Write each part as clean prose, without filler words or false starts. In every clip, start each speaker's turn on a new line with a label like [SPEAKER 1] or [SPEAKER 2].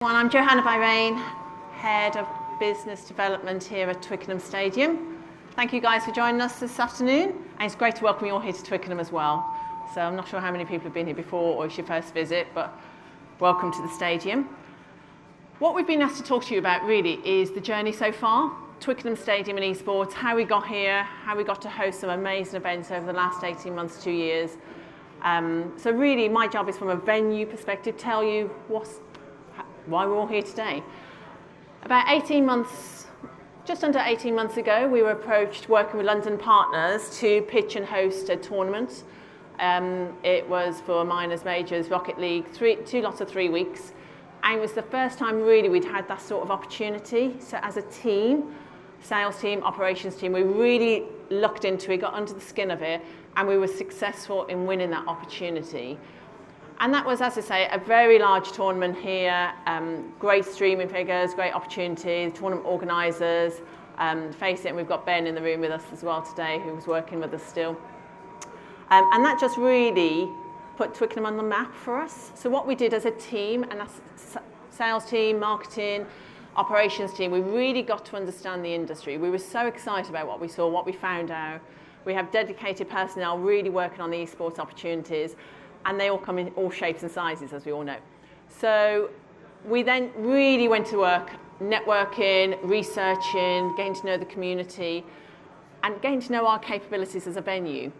[SPEAKER 1] Well, I'm Johanna Byrane, Head of Business Development here at Twickenham Stadium. Thank you guys for joining us this afternoon, and it's great to welcome you all here to Twickenham as well. So I'm not sure how many people have been here before or it's your first visit, but welcome to the stadium. What we've been asked to talk to you about really is the journey so far, Twickenham Stadium and eSports, how we got here, how we got to host some amazing events over the last 18 months, 2 years. So really my job is from a venue perspective, tell you why we're all here today. About 18 months, just under 18 months ago, we were approached working with London partners to pitch and host a tournament. It was for minors, majors, Rocket League, two lots of 3 weeks. And it was the first time really we'd had that sort of opportunity. So as a team, sales team, operations team, we really looked into it, got under the skin of it, and we were successful in winning that opportunity. And that was, as I say, a very large tournament here, great streaming figures, great opportunity, tournament organisers, face it, and we've got Ben in the room with us as well today, who was working with us still. And that just really put Twickenham on the map for us. So what we did as a team, and as sales team, marketing, operations team, we really got to understand the industry. We were so excited about what we saw, what we found out. We have dedicated personnel really working on the eSports opportunities, and they all come in all shapes and sizes, as we all know. So we then really went to work networking, researching, getting to know the community, and getting to know our capabilities as a venue.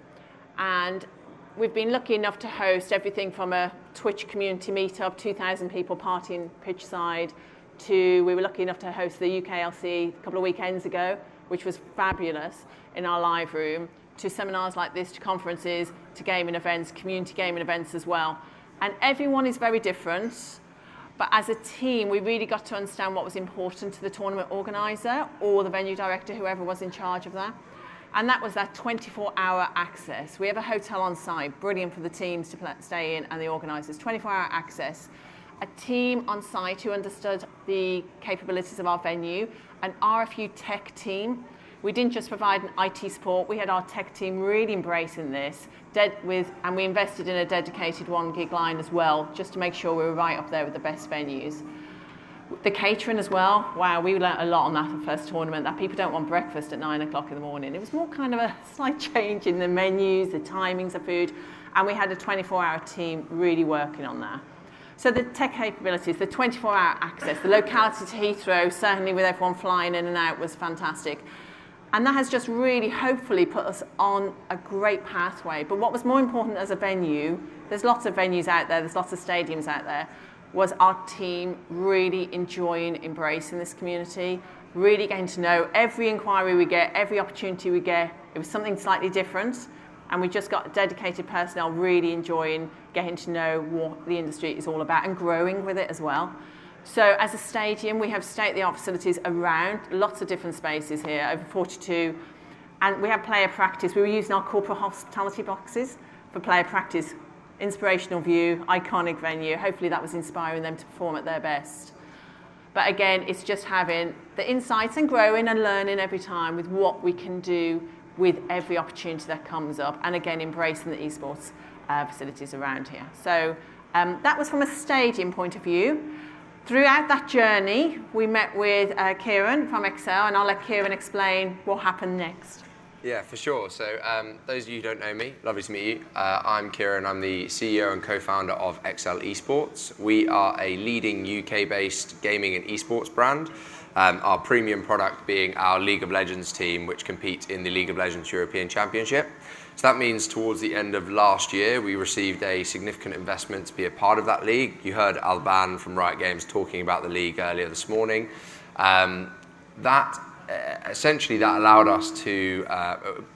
[SPEAKER 1] And we've been lucky enough to host everything from a Twitch community meetup, 2,000 people partying pitch side, to we were lucky enough to host the UKLC a couple of weekends ago, which was fabulous, in our live room, to seminars like this, to conferences, to gaming events, community gaming events as well. And everyone is very different, but as a team, we really got to understand what was important to the tournament organiser or the venue director, whoever was in charge of that. And that was that 24-hour access. We have a hotel on site, brilliant for the teams to stay in and the organisers, 24-hour access. A team on site who understood the capabilities of our venue, an RFU tech team. We didn't just provide an IT support, we had our tech team really embracing this, and we invested in a dedicated 1 gig line as well, just to make sure we were right up there with the best venues. The catering as well, wow, we learnt a lot on that first tournament, that people don't want breakfast at 9 o'clock in the morning. It was more kind of a slight change in the menus, the timings of food, and we had a 24-hour team really working on that. So the tech capabilities, the 24-hour access, the locality to Heathrow, certainly with everyone flying in and out, was fantastic. And that has just really, hopefully, put us on a great pathway. But what was more important as a venue, there's lots of venues out there, there's lots of stadiums out there, was our team really enjoying embracing this community, really getting to know every inquiry we get, every opportunity we get. It was something slightly different, and we just got dedicated personnel really enjoying getting to know what the industry is all about and growing with it as well. So as a stadium, we have state-of-the-art facilities around, lots of different spaces here, over 42, and we have player practice. We were using our corporate hospitality boxes for player practice. Inspirational view, iconic venue. Hopefully that was inspiring them to perform at their best. But again, it's just having the insights and growing and learning every time with what we can do with every opportunity that comes up, and again, embracing the eSports facilities around here. So that was from a stadium point of view. Throughout that journey, we met with Kieran from EXCEL, and I'll let Kieran explain what happened next.
[SPEAKER 2] Yeah, for sure. So those of you who don't know me, lovely to meet you. I'm Kieran. I'm the CEO and co-founder of EXCEL eSports. We are a leading UK-based gaming and eSports brand. Our premium product being our League of Legends team, which competes in the League of Legends European Championship. So that means towards the end of last year, we received a significant investment to be a part of that league. You heard Alban from Riot Games talking about the league earlier this morning. Essentially that allowed us to,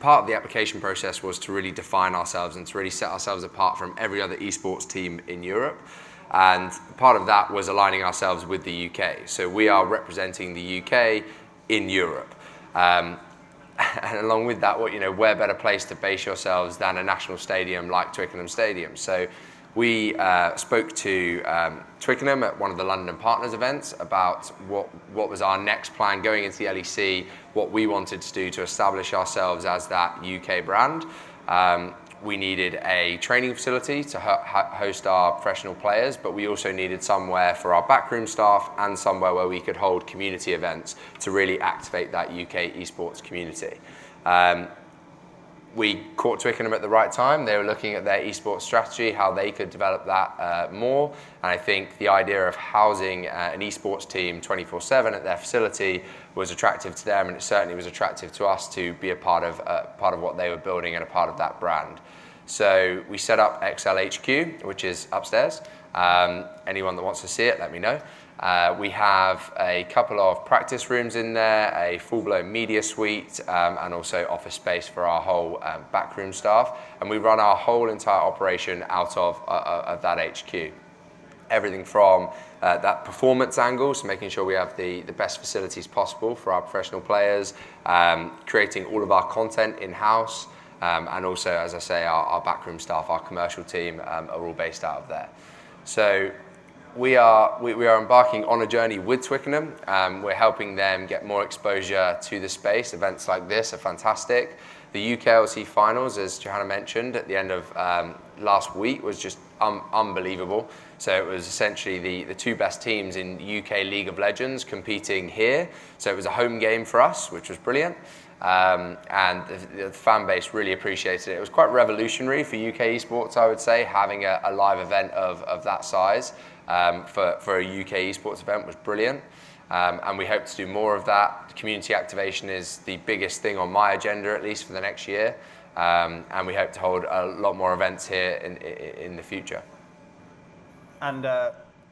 [SPEAKER 2] part of the application process was to really define ourselves and to really set ourselves apart from every other esports team in Europe. And part of that was aligning ourselves with the UK. So we are representing the UK in Europe. And along with that, where better place to base yourselves than a national stadium like Twickenham Stadium. So we spoke to Twickenham at one of the London Partners events about what was our next plan going into the LEC, what we wanted to do to establish ourselves as that UK brand. we needed a training facility to host our professional players, but we also needed somewhere for our backroom staff and somewhere where we could hold community events to really activate that UK esports community. We caught Twickenham at the right time. They were looking at their esports strategy, how they could develop that more. And I think the idea of housing an esports team 24/7 at their facility was attractive to them, and it certainly was attractive to us to be a part of what they were building and a part of that brand. So we set up EXCEL HQ, which is upstairs. Anyone that wants to see it, let me know. We have a couple of practice rooms in there, a full-blown media suite, and also office space for our whole backroom staff. And we run our whole entire operation out of that HQ. Everything from that performance angle, so making sure we have the best facilities possible for our professional players, creating all of our content in-house, and also, as I say, our backroom staff, our commercial team are all based out of there. So we are embarking on a journey with Twickenham. We're helping them get more exposure to the space. Events like this are fantastic. The UKLC finals, as Johanna mentioned, at the end of last week was just unbelievable. So it was essentially the two best teams in UK League of Legends competing here. So it was a home game for us, which was brilliant. And the fan base really appreciated it. It was quite revolutionary for UK esports, I would say, having a live event of that size for a UK esports event was brilliant. And we hope to do more of that. Community activation is the biggest thing on my agenda, at least for the next year. And we hope to hold a lot more events here in the future.
[SPEAKER 3] And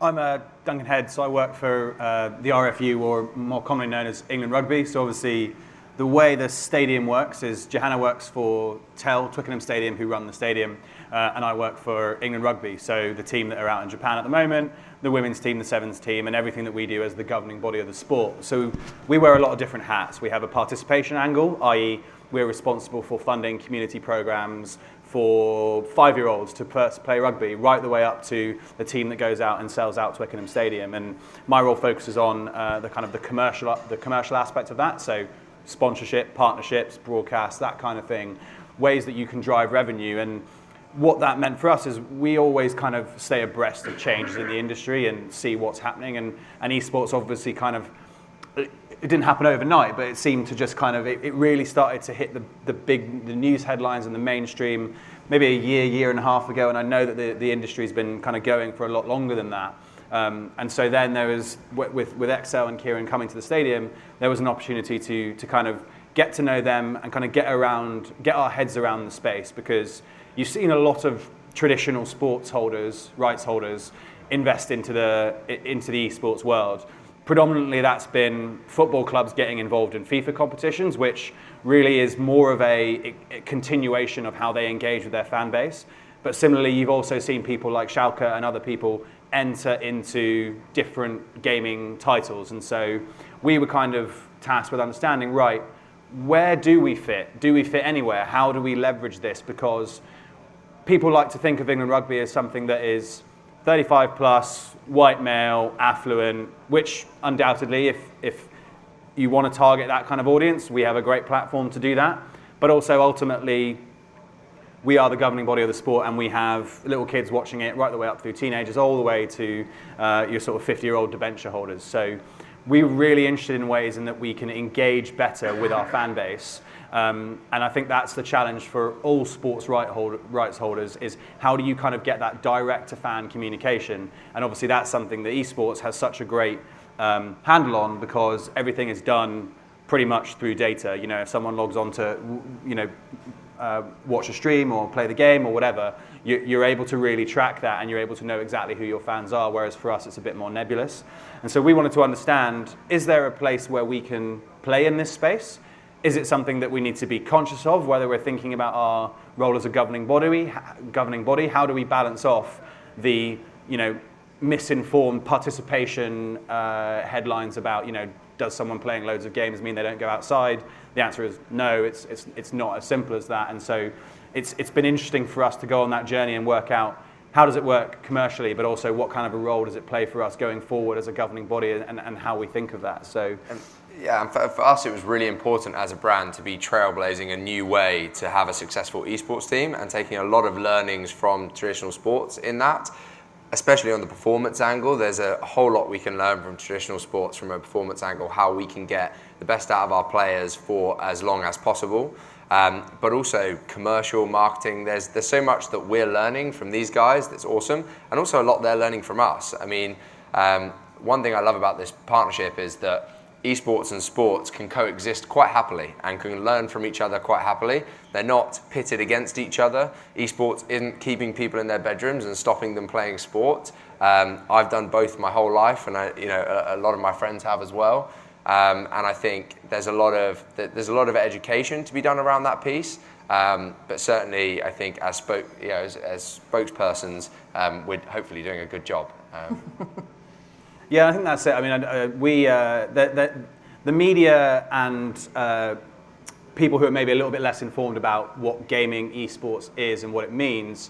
[SPEAKER 3] I'm a Duncan head, so I work for the RFU, or more commonly known as England Rugby. So obviously, the way the stadium works is Johanna works for Twickenham Stadium, who run the stadium, and I work for England Rugby, so the team that are out in Japan at the moment, the women's team, the sevens team, and everything that we do as the governing body of the sport. So we wear a lot of different hats. We have a participation angle, i.e. we're responsible for funding community programs for 5-year-olds to play rugby, right the way up to the team that goes out and sells out Twickenham Stadium. And my role focuses on the commercial aspect of that, so sponsorship, partnerships, broadcast, that kind of thing, ways that you can drive revenue. And what that meant for us is we always kind of stay abreast of changes in the industry and see what's happening. And esports obviously it didn't happen overnight, but it seemed to just it really started to hit the news headlines and the mainstream maybe a year and a half ago. And I know that the industry's been kind of going for a lot longer than that. And so then there was, with EXCEL and Kieran coming to the stadium, there was an opportunity to kind of get to know them and kind of get our heads around the space, because you've seen a lot of traditional rights holders invest into the esports world. Predominantly that's been football clubs getting involved in FIFA competitions, which really is more of a continuation of how they engage with their fan base. But similarly, you've also seen people like Schalke and other people enter into different gaming titles. And so we were kind of tasked with understanding, right, where do we fit? Do we fit anywhere? How do we leverage this? Because people like to think of England Rugby as something that is 35 plus, white male, affluent, which undoubtedly, if you want to target that kind of audience, we have a great platform to do that. But also ultimately, we are the governing body of the sport, and we have little kids watching it right the way up through teenagers, all the way to your sort of 50-year-old debenture holders. So we're really interested in ways in that we can engage better with our fan base. And I think that's the challenge for all sports rights holders, is how do you kind of get that direct-to-fan communication? And obviously that's something that esports has such a great handle on, because everything is done pretty much through data. You know, if someone logs on to, watch a stream or play the game or whatever, you're able to really track that, and you're able to know exactly who your fans are, whereas for us it's a bit more nebulous. And so we wanted to understand, is there a place where we can play in this space? Is it something that we need to be conscious of, whether we're thinking about our role as a governing body? How do we balance off the misinformed participation headlines about, does someone playing loads of games mean they don't go outside? The answer is no, it's not as simple as that. And so it's been interesting for us to go on that journey and work out how does it work commercially, but also what kind of a role does it play for us going forward as a governing body, and how we think of that. So
[SPEAKER 2] Yeah, and for us it was really important as a brand to be trailblazing a new way to have a successful esports team and taking a lot of learnings from traditional sports in that, especially on the performance angle. There's a whole lot we can learn from traditional sports from a performance angle, how we can get the best out of our players for as long as possible. But also commercial marketing, there's so much that we're learning from these guys that's awesome, and also a lot they're learning from us. I mean, one thing I love about this partnership is that esports and sports can coexist quite happily and can learn from each other quite happily. They're not pitted against each other. Esports isn't keeping people in their bedrooms and stopping them playing sport. I've done both my whole life, and a lot of my friends have as well. And I think there's a lot of education to be done around that piece. But certainly, I think as spokespersons, we're hopefully doing a good job.
[SPEAKER 3] Yeah, I think that's it. I mean, the media and people who are maybe a little bit less informed about what gaming esports is and what it means,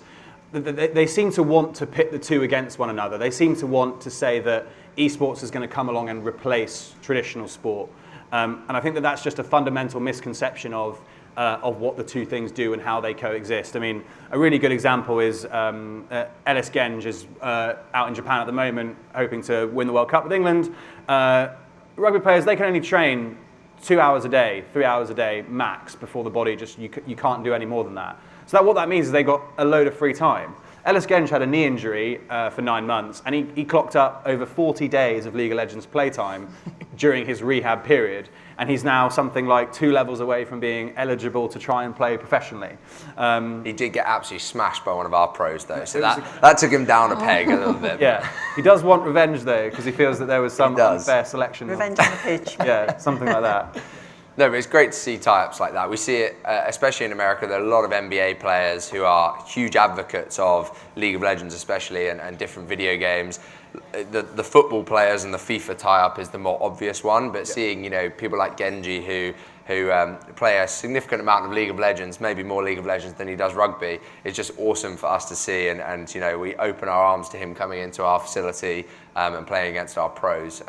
[SPEAKER 3] they seem to want to pit the two against one another. They seem to want to say that esports is going to come along and replace traditional sport. And I think that that's just a fundamental misconception of what the two things do and how they coexist. I mean, a really good example is Ellis Genge is out in Japan at the moment, hoping to win the World Cup with England. Rugby players, they can only train 2 hours a day, 3 hours a day max before the body just, you can't do any more than that. So what that means is they got a load of free time. Ellis Genge had a knee injury for 9 months, and he clocked up over 40 days of League of Legends playtime during his rehab period, and he's now something like 2 levels away from being eligible to try and play professionally.
[SPEAKER 2] He did get absolutely smashed by one of our pros, though, so that took him down a peg a little bit.
[SPEAKER 3] Yeah, he does want revenge, though, because he feels that there was some unfair selection.
[SPEAKER 4] Revenge on the pitch.
[SPEAKER 3] Yeah, something like that.
[SPEAKER 2] No, but it's great to see tie-ups like that. We see it, especially in America. There are a lot of NBA players who are huge advocates of League of Legends, especially, and different video games. The football players and the FIFA tie-up is the more obvious one. But seeing, people like Genji who play a significant amount of League of Legends, maybe more League of Legends than he does rugby, is just awesome for us to see. And we open our arms to him coming into our facility and playing against our pros.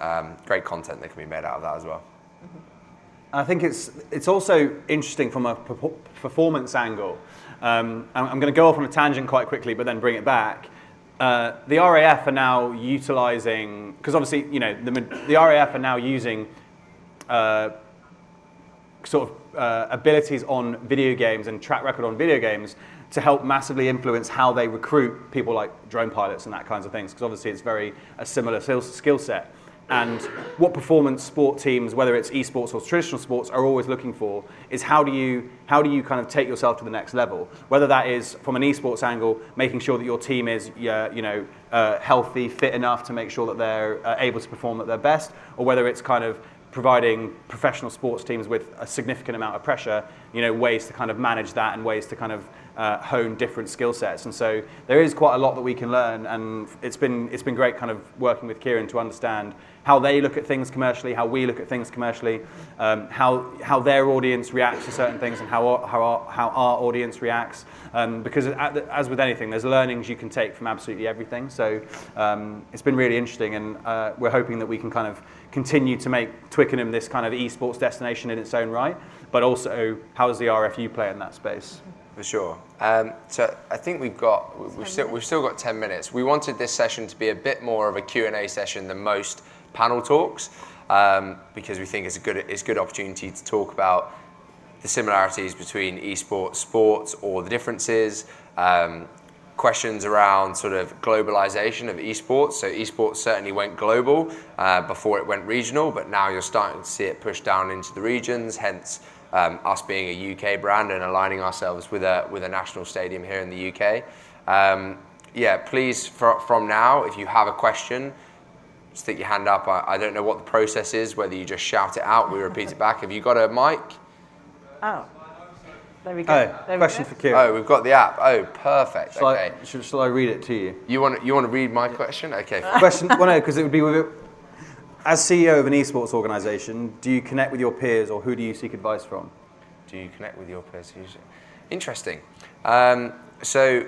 [SPEAKER 2] Great content that can be made out of that as well.
[SPEAKER 3] I think it's also interesting from a performance angle. I'm going to go off on a tangent quite quickly, but then bring it back. The RAF are now utilising, because obviously, the RAF are now using abilities on video games and track record on video games to help massively influence how they recruit people like drone pilots and that kinds of things, because obviously it's a similar skill set. And what performance sport teams, whether it's esports or traditional sports, are always looking for is how do you kind of take yourself to the next level? Whether that is from an esports angle, making sure that your team is healthy, fit enough to make sure that they're able to perform at their best, or whether it's kind of providing professional sports teams with a significant amount of pressure, ways to kind of manage that and ways to kind of hone different skill sets. And so there is quite a lot that we can learn, and it's been great kind of working with Kieran to understand how they look at things commercially, how we look at things commercially, how their audience reacts to certain things, and how our audience reacts. Because as with anything, there's learnings you can take from absolutely everything. So it's been really interesting, and we're hoping that we can kind of continue to make Twickenham this kind of esports destination in its own right, but also how does the RFU play in that space?
[SPEAKER 2] For sure. So I think we've still got 10 minutes. We wanted this session to be a bit more of a Q&A session than most panel talks, because we think it's a good opportunity to talk about the similarities between esports, sports, or the differences. Questions around sort of globalization of esports. So esports certainly went global before it went regional, but now you're starting to see it push down into the regions, hence us being a UK brand and aligning ourselves with a national stadium here in the UK. Please, from now, if you have a question, stick your hand up. I don't know what the process is, whether you just shout it out, we repeat it back. Have you got a mic?
[SPEAKER 4] Oh, there we go.
[SPEAKER 3] Question for Kieran.
[SPEAKER 2] Oh, we've got the app. Oh, perfect. Okay.
[SPEAKER 3] Shall I read it to you?
[SPEAKER 2] You want to read my question? Okay.
[SPEAKER 3] Question. Well, no, because it would be as CEO of an esports organisation, do you connect with your peers, or who do you seek advice from?
[SPEAKER 2] Do you connect with your peers? Interesting. So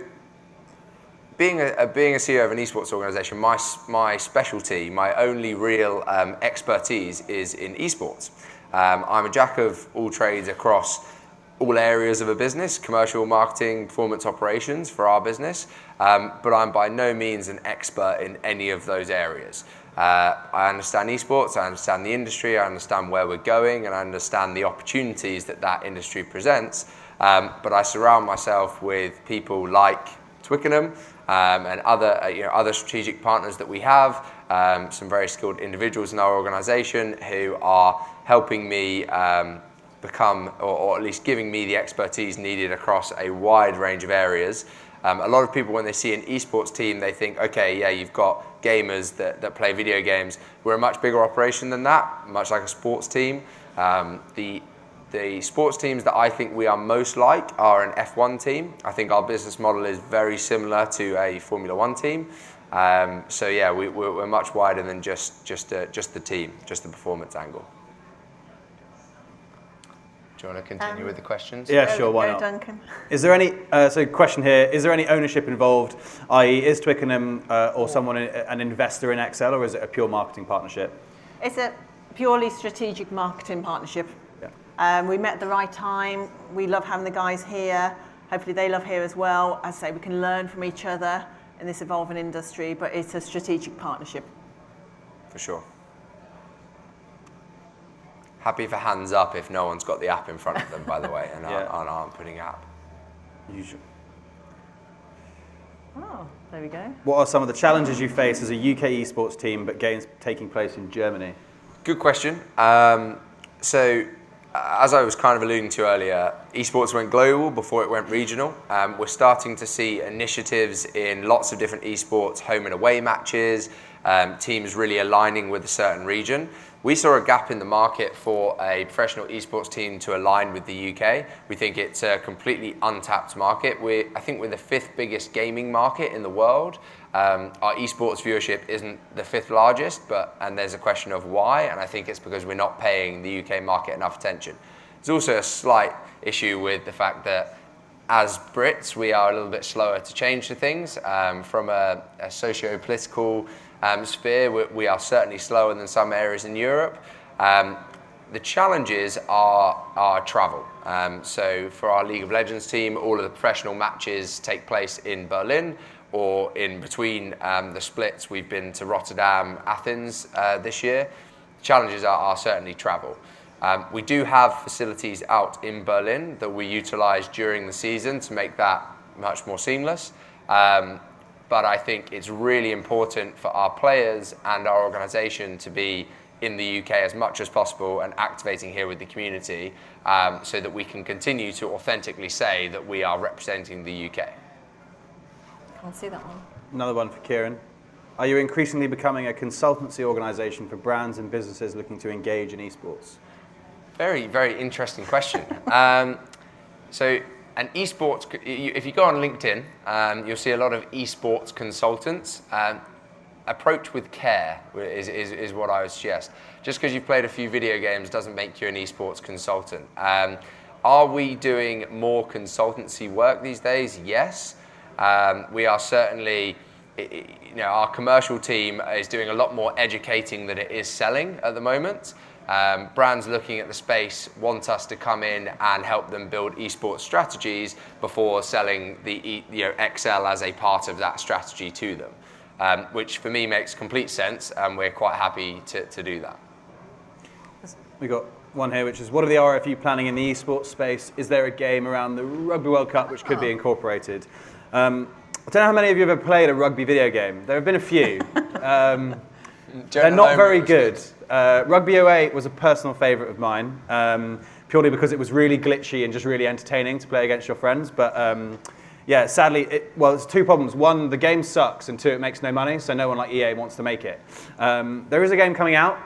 [SPEAKER 2] being a CEO of an esports organisation, my specialty, my only real expertise is in esports. I'm a jack of all trades across all areas of a business: commercial, marketing, performance operations for our business. But I'm by no means an expert in any of those areas. I understand esports, I understand the industry, I understand where we're going, and I understand the opportunities that industry presents. But I surround myself with people like Twickenham and other strategic partners that we have, some very skilled individuals in our organisation who are helping me become, or at least giving me the expertise needed across a wide range of areas. A lot of people, when they see an esports team, they think, okay, yeah, you've got gamers that play video games. We're a much bigger operation than that, much like a sports team. The sports teams that I think we are most like are an F1 team. I think our business model is very similar to a Formula 1 team. So yeah, we're much wider than just the team, just the performance angle. Do you want to continue with the questions?
[SPEAKER 3] Yeah, sure, why not?
[SPEAKER 4] Duncan.
[SPEAKER 3] Is there any, so question here, is there any ownership involved, i.e. is Twickenham or someone an investor in EXCEL, or is it a pure marketing partnership?
[SPEAKER 1] It's a purely strategic marketing partnership.
[SPEAKER 3] Yeah.
[SPEAKER 1] We met at the right time. We love having the guys here. Hopefully they love here as well. As I say, we can learn from each other in this evolving industry, but it's a strategic partnership.
[SPEAKER 2] For sure. Happy for hands up if no one's got the app in front of them, by the way, and aren't putting app.
[SPEAKER 3] Usually.
[SPEAKER 1] Oh, there we go.
[SPEAKER 3] What are some of the challenges you face as a UK esports team, but games taking place in Germany?
[SPEAKER 2] Good question. So, as I was kind of alluding to earlier, esports went global before it went regional. We're starting to see initiatives in lots of different esports, home and away matches, teams really aligning with a certain region. We saw a gap in the market for a professional esports team to align with the UK. We think it's a completely untapped market. I think we're the 5th biggest gaming market in the world. Our esports viewership isn't the 5th largest, and there's a question of why, and I think it's because we're not paying the UK market enough attention. There's also a slight issue with the fact that as Brits, we are a little bit slower to change the things. From a socio-political sphere, we are certainly slower than some areas in Europe. The challenges are travel. So for our League of Legends team, all of the professional matches take place in Berlin, or in between the splits, we've been to Rotterdam, Athens this year. Challenges are certainly travel. We do have facilities out in Berlin that we utilise during the season to make that much more seamless. But I think it's really important for our players and our organisation to be in the UK as much as possible and activating here with the community, so that we can continue to authentically say that we are representing the UK.
[SPEAKER 1] Can't see that one.
[SPEAKER 3] Another one for Kieran. Are you increasingly becoming a consultancy organisation for brands and businesses looking to engage in esports?
[SPEAKER 2] Very, very interesting question. So an esports, if you go on LinkedIn, you'll see a lot of esports consultants. Approach with care is what I would suggest. Just because you've played a few video games doesn't make you an esports consultant. Are we doing more consultancy work these days? Yes. We are certainly, our commercial team is doing a lot more educating than it is selling at the moment. Brands looking at the space want us to come in and help them build esports strategies before selling the EXCEL as a part of that strategy to them, which for me makes complete sense, and we're quite happy to do that.
[SPEAKER 3] We've got one here, which is, what are the RFU planning in the esports space? Is there a game around the Rugby World Cup which could be incorporated? I don't know how many of you have ever played a rugby video game. There have been a few. They're not very good. Rugby 08 was a personal favourite of mine, purely because it was really glitchy and just really entertaining to play against your friends. But yeah, sadly, there's two problems. One, the game sucks, and two, it makes no money, so no one like EA wants to make it. There is a game coming out,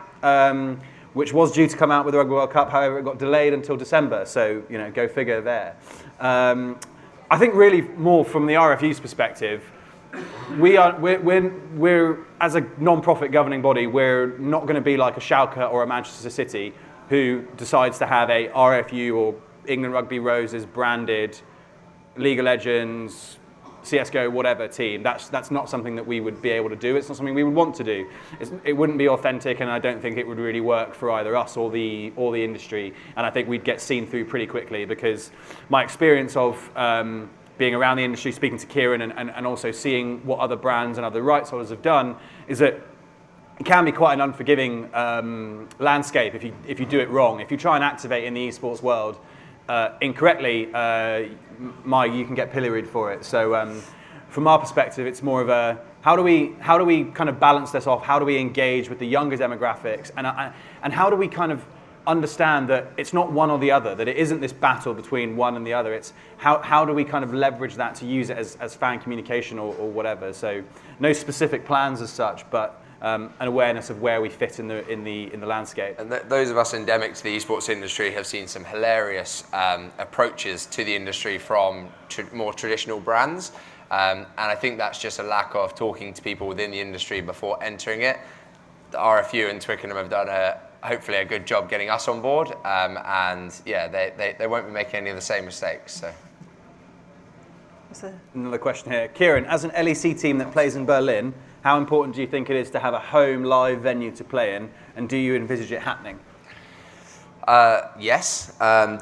[SPEAKER 3] which was due to come out with the Rugby World Cup. However, it got delayed until December, so go figure there. I think really more from the RFU's perspective, we're as a non-profit governing body, we're not going to be like a Schalke or a Manchester City who decides to have a RFU or England Rugby Roses branded League of Legends CSGO, whatever team. That's not something that we would be able to do. It's not something we would want to do. It wouldn't be authentic, and I don't think it would really work for either us or the industry. And I think we'd get seen through pretty quickly, because my experience of being around the industry, speaking to Kieran, and also seeing what other brands and other rights holders have done, is that it can be quite an unforgiving landscape if you do it wrong. If you try and activate in the esports world incorrectly, you can get pilloried for it. So from our perspective, it's more of a how do we kind of balance this off? How do we engage with the younger demographics, and how do we kind of understand that it's not one or the other, that it isn't this battle between one and the other. It's how do we kind of leverage that to use it as fan communication or whatever. So no specific plans as such, but an awareness of where we fit in the landscape. And
[SPEAKER 2] those of us endemic to the esports industry have seen some hilarious approaches to the industry from more traditional brands, and I think that's just a lack of talking to people within the industry before entering it. The RFU and Twickenham have done hopefully a good job getting us on board, and yeah, they won't be making any of the same mistakes. So.
[SPEAKER 3] Another question here. Kieran, as an LEC team that plays in Berlin, how important do you think it is to have a home live venue to play in, and do you envisage it happening?
[SPEAKER 2] Yes.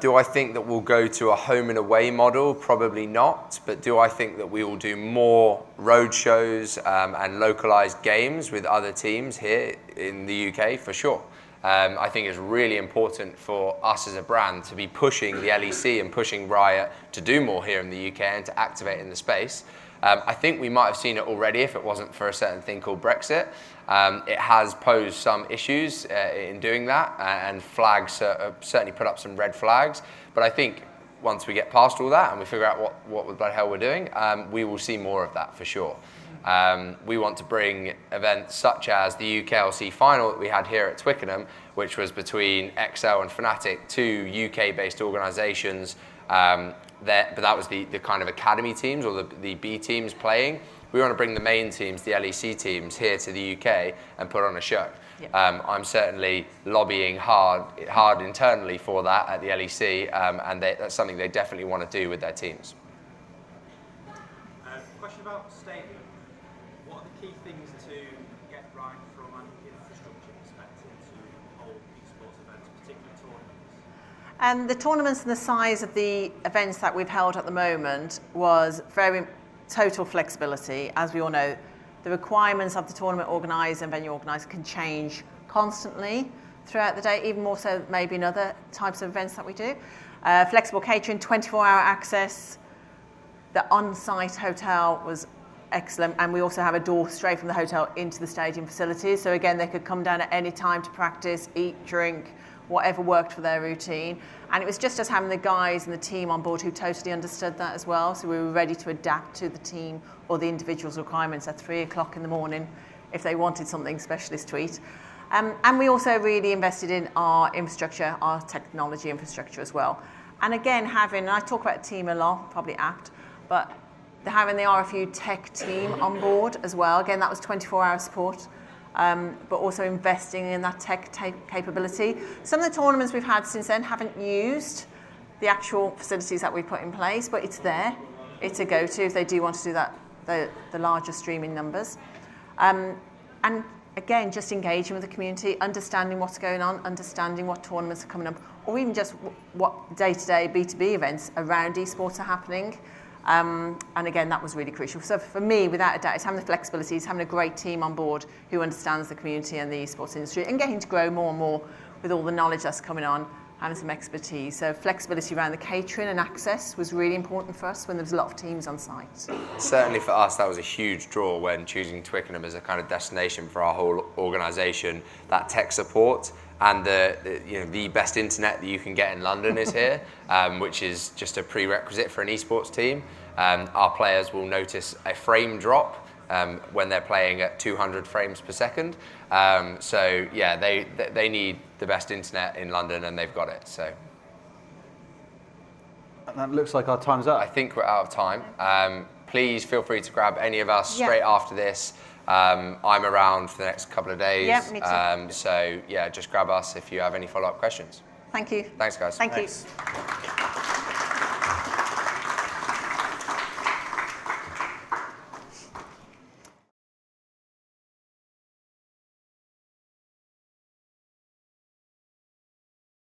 [SPEAKER 2] Do I think that we'll go to a home and away model? Probably not. But do I think that we will do more road shows and localized games with other teams here in the UK? For sure. I think it's really important for us as a brand to be pushing the LEC and pushing Riot to do more here in the UK and to activate in the space. I think we might have seen it already if it wasn't for a certain thing called Brexit. It has posed some issues in doing that, and flags certainly put up some red flags. But I think once we get past all that and we figure out what the hell we're doing, we will see more of that for sure. We want to bring events such as the UKLC final that we had here at Twickenham, which was between EXCEL and Fnatic, two UK-based organisations. But that was the kind of academy teams or the B teams playing. We want to bring the main teams, the LEC teams, here to the UK and put on a show. Yep. I'm certainly lobbying hard internally for that at the LEC, and that's something they definitely want to do with their teams.
[SPEAKER 5] Question about stadium. What are the key things to get right from an infrastructure perspective to hold esports events, particularly tournaments?
[SPEAKER 1] And the tournaments and the size of the events that we've held at the moment was very total flexibility. As we all know, the requirements of the tournament organiser and venue organiser can change constantly throughout the day, even more so maybe in other types of events that we do. Flexible catering, 24-hour access. The on-site hotel was excellent, and we also have a door straight from the hotel into the stadium facilities. So again, they could come down at any time to practice, eat, drink, whatever worked for their routine. And it was just us having the guys and the team on board who totally understood that as well. So we were ready to adapt to the team or the individual's requirements at 3 o'clock in the morning if they wanted something specialist to eat. And we also really invested in our infrastructure, our technology infrastructure as well. And again, and I talk about team a lot, probably apt, but having the RFU tech team on board as well. Again, that was 24-hour support. But also investing in that tech capability. Some of the tournaments we've had since then haven't used the actual facilities that we put in place, but it's there. It's a go-to if they do want to do that, the larger streaming numbers. And again, just engaging with the community, understanding what's going on, understanding what tournaments are coming up, or even just what day-to-day B2B events around esports are happening. And again, that was really crucial. So for me, without a doubt, it's having the flexibility, it's having a great team on board who understands the community and the esports industry, and getting to grow more and more with all the knowledge that's coming on, having some expertise. So flexibility around the catering and access was really important for us when there was a lot of teams on site.
[SPEAKER 2] Certainly for us, that was a huge draw when choosing Twickenham as a kind of destination for our whole organisation. That tech support and the best internet that you can get in London is here, which is just a prerequisite for an esports team. Our players will notice a frame drop when they're playing at 200 frames per second. So yeah, they need the best internet in London, and they've got it. So
[SPEAKER 3] that looks like our time's up.
[SPEAKER 2] I think we're out of time. Please feel free to grab any of us straight after this. I'm around for the next couple of days.
[SPEAKER 1] Yeah, me too.
[SPEAKER 2] So yeah, just grab us if you have any follow-up questions.
[SPEAKER 1] Thank you.
[SPEAKER 2] Thanks, guys.
[SPEAKER 1] Thanks.